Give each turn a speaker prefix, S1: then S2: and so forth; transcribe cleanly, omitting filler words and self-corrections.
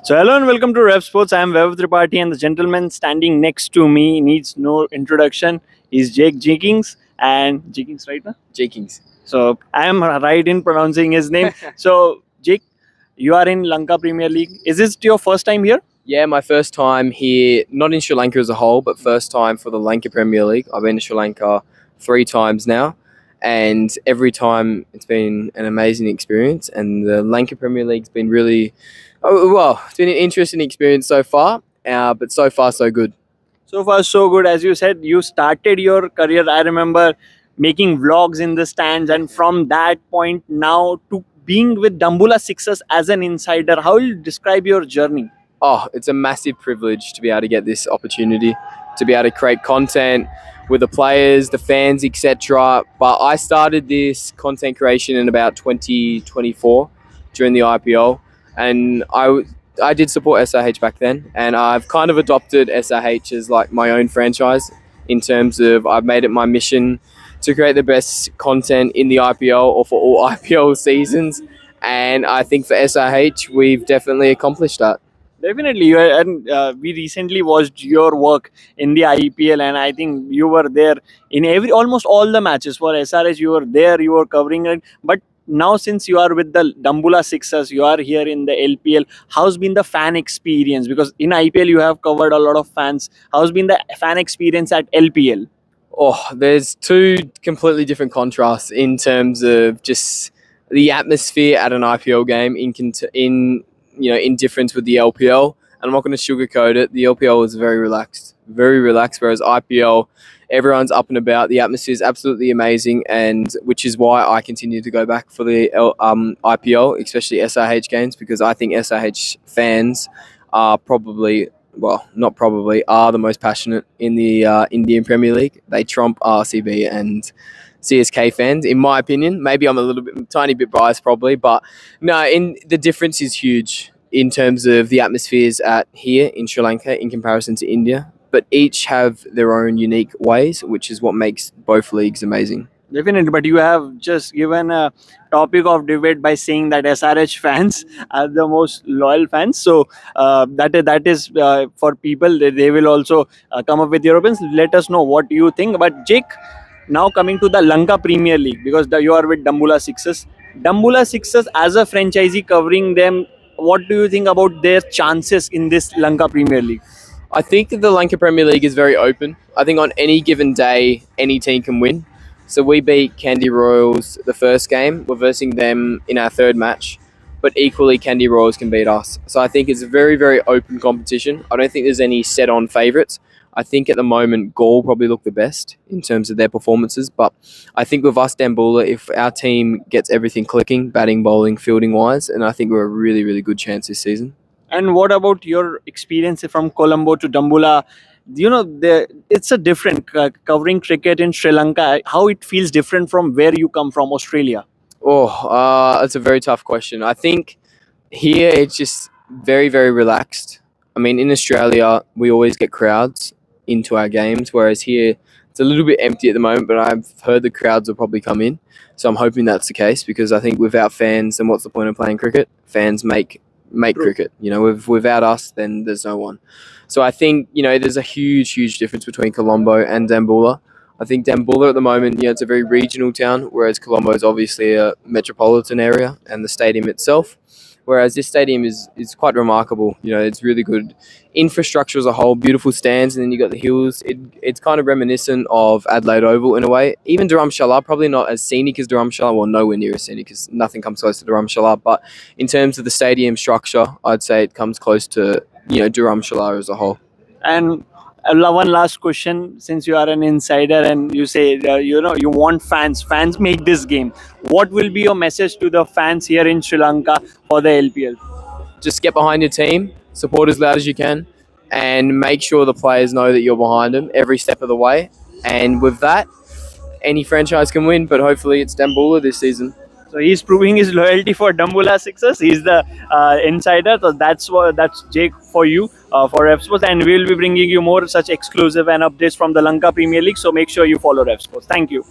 S1: So hello and welcome to Revsportz. I am Tripathi and the gentleman standing next to me needs no introduction. He's Jeakings and Jeakings, right now?
S2: Jeakings.
S1: So I am right in pronouncing his name. So Jake, you are in Lanka Premier League. Is this your first time here?
S2: Yeah, my first time here, not in Sri Lanka as a whole, but first time for the Lanka Premier League. I've been to Sri Lanka 3 times now, and every time it's been an amazing experience. And the Lanka Premier League's been really, it's been an interesting experience so far, but so far so good.
S1: So far, so good. As you said, you started your career. I remember making vlogs in the stands, and from that point now to being with Dambula Sixers as an insider, how will you describe your journey?
S2: Oh, it's a massive privilege to be able to get this opportunity, to be able to create content with the players, the fans, etc. But I started this content creation in about 2024 during the IPL, and I did support SRH back then, and I've kind of adopted SRH as like my own franchise in terms of I've made it my mission to create the best content in the IPL or for all IPL seasons, and I think for SRH we've definitely accomplished that.
S1: Definitely, and we recently watched your work in the IPL, and I think you were there in almost all the matches for SRH. You were there, you were covering it. But now, since you are with the Dambula Sixers, you are here in the LPL. How's been the fan experience? Because in IPL, you have covered a lot of fans. How's been the fan experience at LPL?
S2: Oh, there's 2 completely different contrasts in terms of just the atmosphere at an IPL game in difference with the LPL. And I'm not going to sugarcoat it. The LPL is very relaxed, whereas IPL, everyone's up and about. The atmosphere is absolutely amazing, and which is why I continue to go back for the IPL, especially SRH games, because I think SRH fans are are the most passionate in the Indian Premier League. They trump RCB and CSK fans, in my opinion. Maybe I'm tiny bit biased, probably, but no. The difference is huge in terms of the atmospheres at here in Sri Lanka in comparison to India. But each have their own unique ways, which is what makes both leagues amazing.
S1: Definitely, but you have just given a topic of debate by saying that SRH fans are the most loyal fans. So that is for people. They will also come up with your opinions. Let us know what you think. But Jake, now coming to the Lanka Premier League, because you are with Dambula Sixers. Dambula Sixers as a franchisee covering them, what do you think about their chances in this Lanka Premier League?
S2: I think that the Lanka Premier League is very open. I think on any given day, any team can win. So we beat Kandy Royals the first game. We're versing them in our 3rd match. But equally, Kandy Royals can beat us. So I think it's a very, very open competition. I don't think there's any set-on favourites. I think at the moment, Gaul probably look the best in terms of their performances. But I think with us, Dambula, if our team gets everything clicking, batting, bowling, fielding-wise, and I think we're a really, really good chance this season.
S1: And what about your experience from Colombo to Dambula? It's a different covering cricket in Sri Lanka. How it feels different from where you come from, Australia?
S2: That's a very tough question. I think here it's just very, very relaxed. I mean, in Australia, we always get crowds into our games, whereas here it's a little bit empty at the moment, but I've heard the crowds will probably come in. So I'm hoping that's the case, because I think without fans, then what's the point of playing cricket? Fans make cricket. Without us, then there's no one. So I think, there's a huge difference between Colombo and Dambula. I think Dambula at the moment, it's a very regional town, whereas Colombo is obviously a metropolitan area, and the stadium itself. Whereas this stadium is quite remarkable. It's really good infrastructure as a whole, beautiful stands, and then you got the hills. It's kind of reminiscent of Adelaide Oval in a way. Even Dharamshala, probably not as scenic as Dharamshala, well, nowhere near as scenic, because nothing comes close to Dharamshala. But in terms of the stadium structure, I'd say it comes close to Dharamshala as a whole.
S1: And one last question, since you are an insider and you say you want fans make this game, what will be your message to the fans here in Sri Lanka for the LPL?
S2: Just get behind your team, support as loud as you can, and make sure the players know that you're behind them every step of the way. And with that, any franchise can win, but hopefully it's Dambula this season.
S1: So he's proving his loyalty for Dambula Sixers. He's the insider. So that's Jake for you for Revsportz, and we'll be bringing you more such exclusive and updates from the Lanka Premier League. So make sure you follow Revsportz. Thank you.